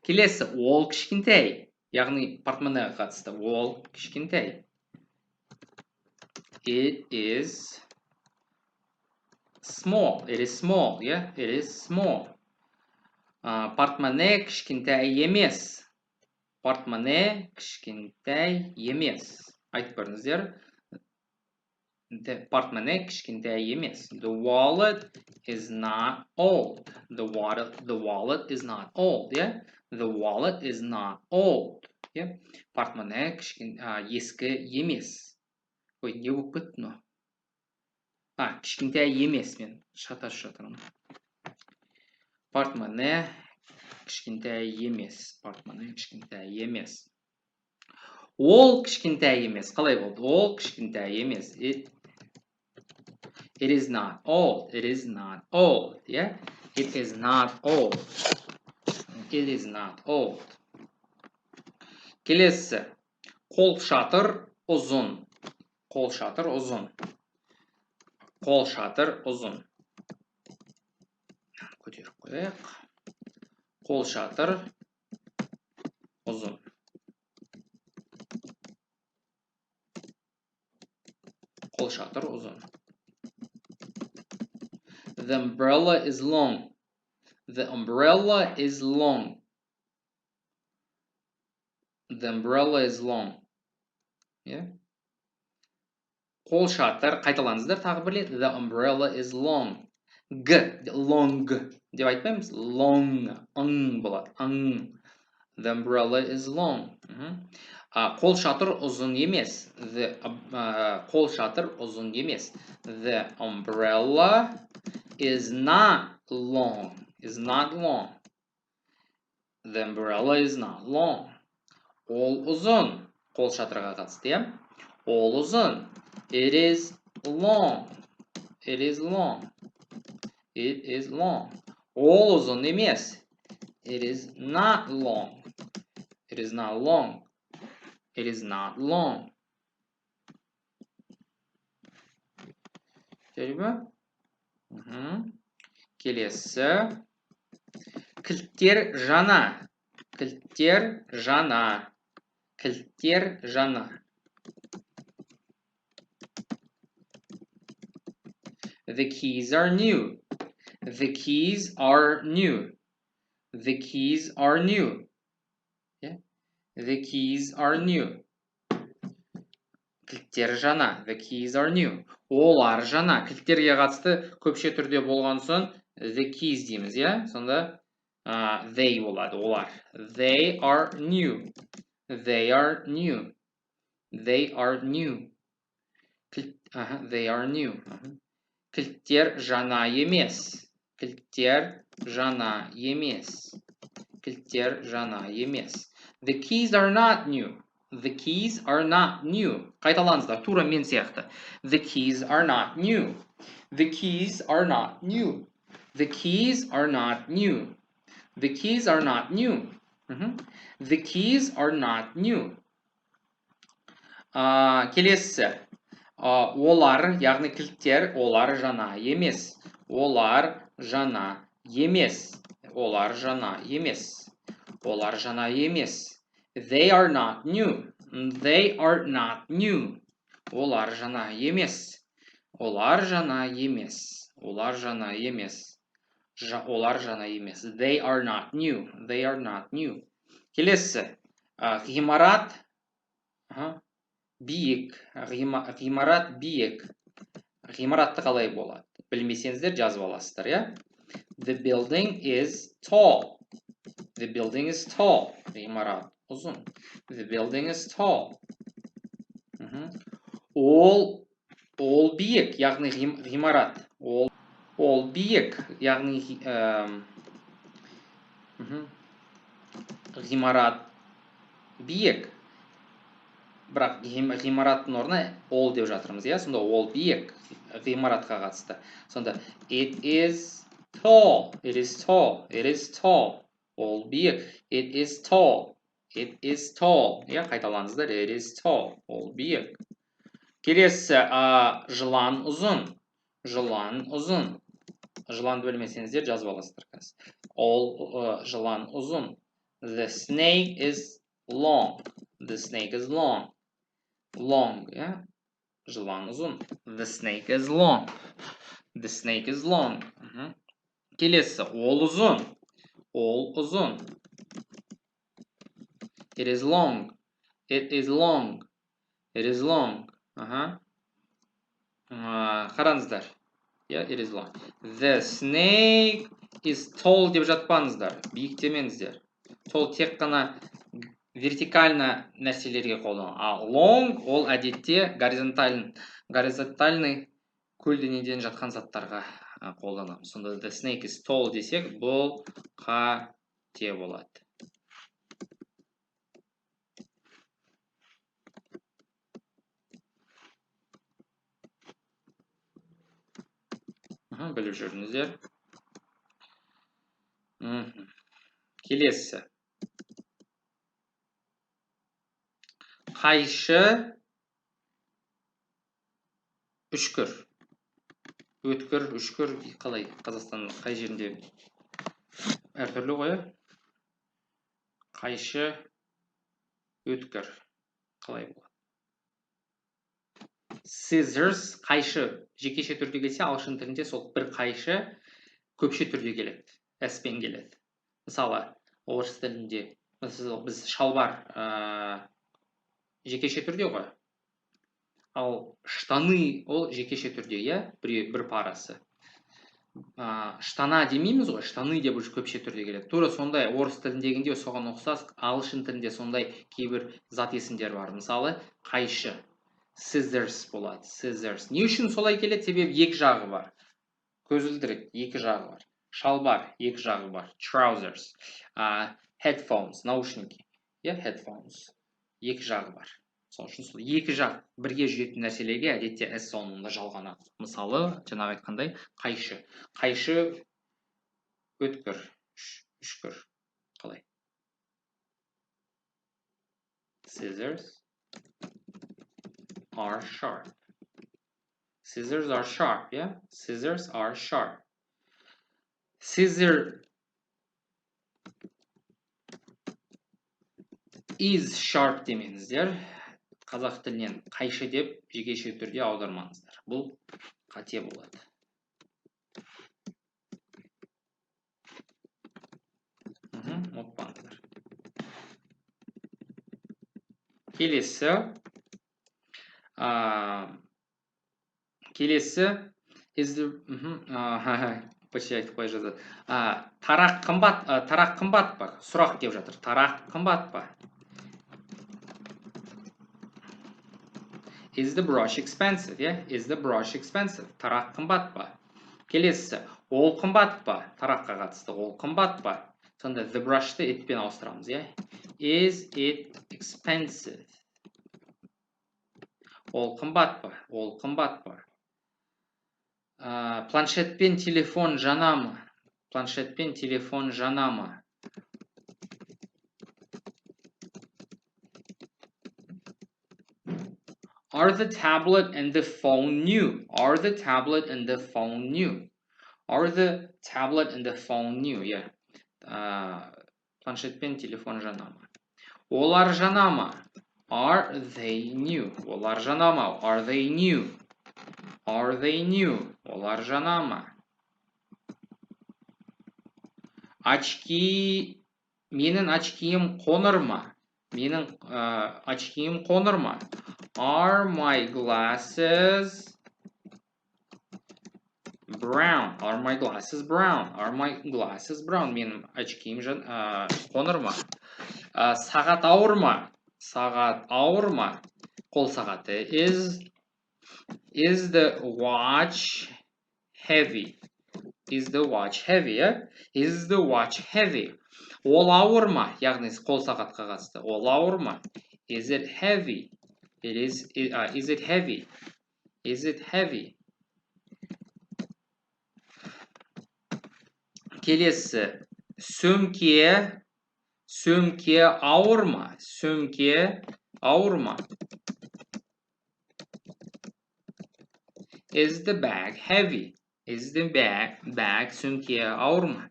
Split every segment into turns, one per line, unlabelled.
Келесі, ол кішкентай. Яғни портмонеға қатысты. Ол кішкентай. It is small. It is small. Yeah, it is small. Портмоне кішкентай емес. Портмоне кішкентай емес. Айтып көріңіздер. Портмоне кішкентай емес. The wallet is not old. The wallet is not old. Yeah? The wallet is not old. Yeah? Портмоне ескі емес. Ой, не болып кетті мынау? Кішкентай емес, мен шатасып жатырмын. Портмоне кішкентай емес. Портмоне кішкентай емес. Ол кішкентай емес. Қалай болды? Ол кішкентай емес. It is not old. It is not old. Yeah? It is not old. It is not old. Келесі. Қол шатыр ұзын. Қол шатыр ұзын. Қол шатыр ұзын. Көтеріп қояйық. Қол шатыр ұзын. Қол шатыр ұзын. The umbrella is long. The umbrella is long. The umbrella is long. Yeah? Қол шатыр, қайталаңыздар тағы бір рет. The umbrella is long. Long деп айтпаймыз. Long, болады. The umbrella is long. Қол шатыр ұзын емес. Қол шатыр ұзын емес. The umbrella is not long. Is not long. The umbrella is not long. Ол ұзын. Қол шатырға қатысты, иә? Ол ұзын. It is long. It is long. It is long. Ол ұзын емес. It is not long. It is not long. It is not long. Келесі. Келесі. Кілттер жаңа. Кілттер жаңа. Кілттер жаңа. The keys are new. The keys are new. The keys are new. Yeah? The keys are new. Кілттер жаңа. The keys are new. Олар жаңа. Кілттерге қатысты көпше түрде болған соң the keys дейміз, иә? Сонда they болады, олар. They are new. They are new. They are new. They are new. Кілттер жаңа емес. Кілттер жаңа емес. Кілттер жаңа емес. The keys are not new. The keys are not new. Қайталаңыздар, тура мен сияқты. The keys are not new. The keys are not new. The keys are not new. The keys are not new. The keys are not new. Келесі. Олар, яғни кілттер, олар жаңа емес. Олар жаңа емес. Олар жаңа емес. Олар жаңа емес. They are not new. They are not new. Олар жаңа емес. Олар жаңа емес. Олар жаңа емес. Олар жаңа емес. They are not new. They are not new. Келесі. Ғимарат биік. Ғимарат биік. Ғимаратты қалай болады? Білмесеңіздер жазып аласыздар, иә? The building is tall. The building is tall. Ғимарат ұзын. The building is tall. Ол биік, яғни ғимарат. Ол биік, яғни ғимарат биік. Бірақ ғимараттың орнына ол деп жатырмыз, иә? Сонда ол биік ғимаратқа қатысты. Сонда it is tall. It is tall. It is tall. Ол биік. It is tall. It is tall. Иә, қайталаңыздар. It is tall. Ол биік. Келесі, жылан ұзын. Жылан ұзын. Жыланды білмесеңіздер жазып аласыздар. Ол жылан ұзын. The snake is long. The snake is long. Long, yeah? Жылан ұзын. The snake is long. The snake is long. Келесі, ол ұзын. Ол ұзын. It is long. It is long. It is long. Қараңыздар. Yeah, it is long. The snake is tall деп жатпаңыздар. Биіктемеңіздер. Tall тек қана вертикально нәрселерге қолданылады. А long ол әдетте горизонтальный көлденеңден жатқан заттарға қолданамыз. Сонда the snake is tall десек, бұл қате болады. Біліп жүріңіздер. Келесі. Қайшы үшкір. Өткір, үшкір, қалай Қазақстанның қай жерінде әртүрлі ғой? Қайшы өткір. Қалай болады? Scissors, қайшы жекеше түрде келсе, ағылшын тілінде сол бір қайшы көпше түрде келеді. S-пен келеді. Мысалы, орыс тілінде біз шалбар жекеше түрде ғой. Ал штаны ол жекеше түрде, бір парасы. Штана демейміз ғой, штаны деп көпше түрде келеді. Тура сондай орыс тіліндегінде соған ұқсас, ағылшын тілінде сондай кейбір зат есімдер бар. Мысалы, қайшы. Scissors болады. Scissors. Не үшін солай келеді? Себебі екі жағы бар. Көзілдірік екі жағы бар. Шалбар екі жағы бар. Trousers. Headphones, наушники. Headphones. Екі жағы бар. Сол үшін сол екі жақ бірге жүретін нәрселерге әдетте S соңында жалғанады. Мысалы, жаңағы айтқандай қайшы. Қайшы өткір, үшкір. Қалай? Scissors are sharp. Scissors are sharp, yeah? Scissors are sharp. Scissor is sharp демеңіздер. Қазақ тілінен қайшы деп жекеше түрде аудармаңыздар. Бұл қате болады. Ұмытпаңыздар. Келесі почти айтып қой жазды. Тарақ қымбат па? Сұрақ деп жатыр. Тарақ қымбат па? Is the brush expensive? Is the brush expensive? Тарақ қымбат па? Келесі, ол қымбат па? Тараққа қатысты. Ол қымбат па? Сонда the brush'ты itпен ауыстырамыз, Is it expensive? Ол қымбат па? Ол қымбат па? Планшетпен телефон жана ма? Планшетпен телефон жана ма? Are the tablet and the phone new? Are the tablet and the phone new? Are the tablet and the phone new? Планшетпен телефон жана ма? Олар жана ма? Are they new? Олар жана ма? Are they new? Are they new? Олар жана ма? Менің очкиім қоныр ма? Менің очкиім қоныр ма? Are my glasses brown? Are my glasses brown? Are my glasses brown? Менің очкиім қоныр ма? Сағат ауыр ма? Сағат ауыр ма? Қол сағаты. Is the watch heavy? Is the watch heavy? Is the watch heavy? Ол ауыр ма? Яғни қол сағатқа қатысты. Ол ауыр ма? Is it heavy? Is it heavy? Is it heavy? Келесі, сөмке ауыр ма? Сөмке ауыр ма? Is the bag heavy? Is the bag сөмке ауыр ма?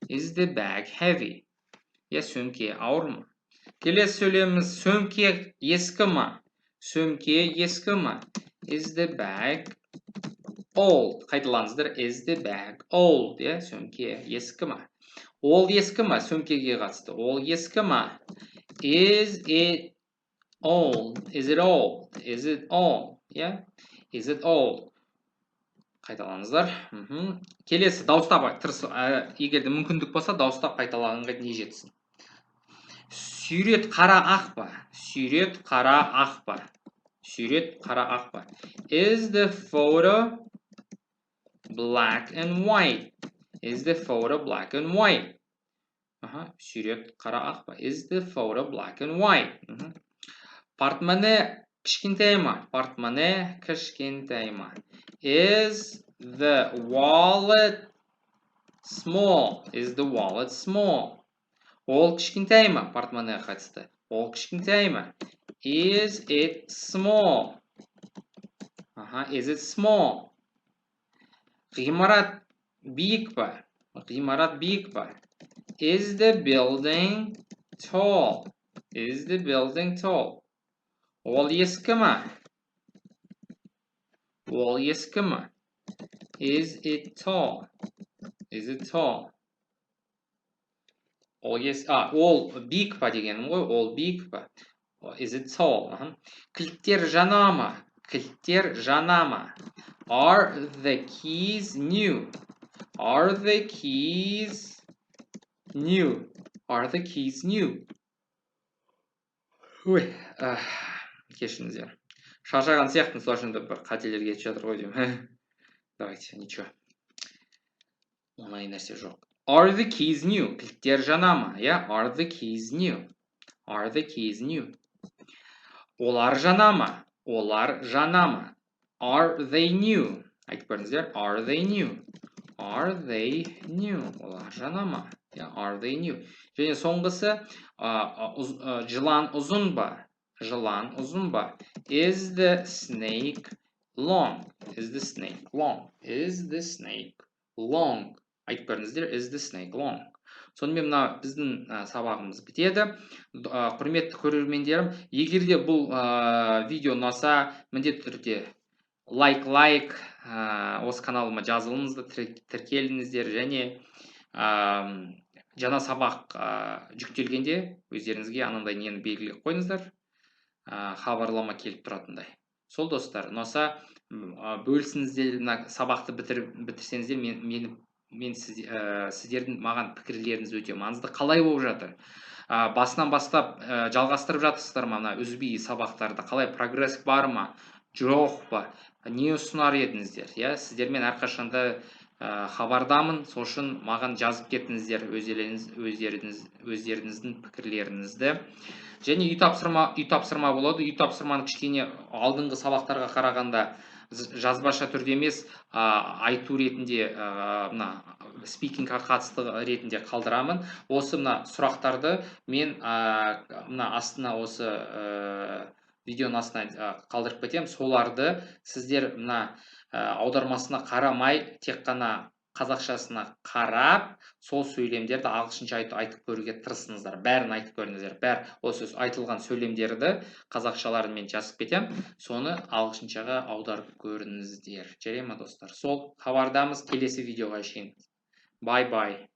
Is the bag heavy? Иә, сөмке ауыр ма? Келесі сөйлеміміз сөмке ескі ма? Сөмке ескі ма? Is the bag old? Қайталаңыздар. Is the bag old? Иә, сөмке ескі ма? Ол ескі ма? Сөмкеге қатысты. Ол ескі ма? Is it old? Is it old? Is it old? Иә? Is it old? Қайталаңыздар. Келесі дауыстап егер де мүмкіндік болса, дауыстап қайталағанға не жетсін. Сурет қара ақ па? Сурет қара ақ па? Сурет қара ақ па? Is the photo black and white? Is the photo black and white? Сурет қара ақ па? Is the photo black and white? Портмоне кішкентай ма? Портмоне кішкентай ма? Is the wallet small? Is the wallet small? Ол кішкентай ма? Портмонеге қатысты. Ол кішкентай ма? Is it small? Is it small? Ғимарат биік па? Ғимарат биік па? Is the building tall? Is the building tall? Ол ескі ма? Ол ескі ма? Is it tall? Is it tall? Ол биік па дегенім ғой, ол биік па? Is it tall? Кілттер жаңа ма? Кілттер жаңа ма? Are the keys new? Are the keys new? Are the keys new? Ой, кешіріңіздер. Шаршаған сияқтымын, сол үшін бір қателер кетіп жатыр ғой деймін. Давайте, ничего. Оңай нәрсе жоқ. Are the keys new? Кілттер жаңа ма? Are the keys new? Are the keys new? Олар жаңа ма? Олар жаңа ма? Are they new? Айтып көріңіздер. Are they new? Are they new? Олар жаңа ма? Are they new? Және соңғысы жылан ұзын ба? Жылан ұзын ба? Is the snake long? Is the snake long? Is the snake long? Айтып көріңіздер. Is the snake long? Сонымен мына біздің сабағымыз бітеді. Құрметті көрермендерім, егер де бұл видео ұнаса, міндетті түрде лайк, осы каналыма жазылыңыздар, тіркеліңіздер және жаңа сабақ жүктелгенде өздеріңізге анандай нені белгілеп қойыңыздар, хабарлама келіп тұратындай. Сол достар, ұнаса бөлісіңіздер, сабақты бітірсеңіздер, мен сіздердің маған пікірлеріңіз өте маңызды. Қалай болып жатыр? Басынан бастап жалғастырып жатырсыздар ма мына үзбей сабақтарды? Қалай, прогресс бар ма? Жоқ па? Не ұсынар едіңіздер? Сіздермен әрқашанда хабардамын, сол үшін маған жазып кетіңіздер өздеріңіздің пікірлеріңізді. Және үй тапсырма болады. Үй тапсырманы кішкене алдыңғы сабақтарға қарағанда жазбаша түрде емес, айту ретінде, спикингқа қатысты ретінде қалдырамын. Осы сұрақтарды мен астына осы видеоның астына қалдырып кетемін. Соларды сіздер аудармасына қарамай, тек қана қазақшасына қарап, сол сөйлемдерді ағылшынша айтып көруге тырысыңыздар. Бәрін айтып көріңіздер. Осы айтылған сөйлемдерді қазақшаларын мен жазып кетем. Соны ағылшыншаға аударып көріңіздер. Жарай ма достар? Сол хабардамыз. Келесі видеоға шейін. Bye-bye.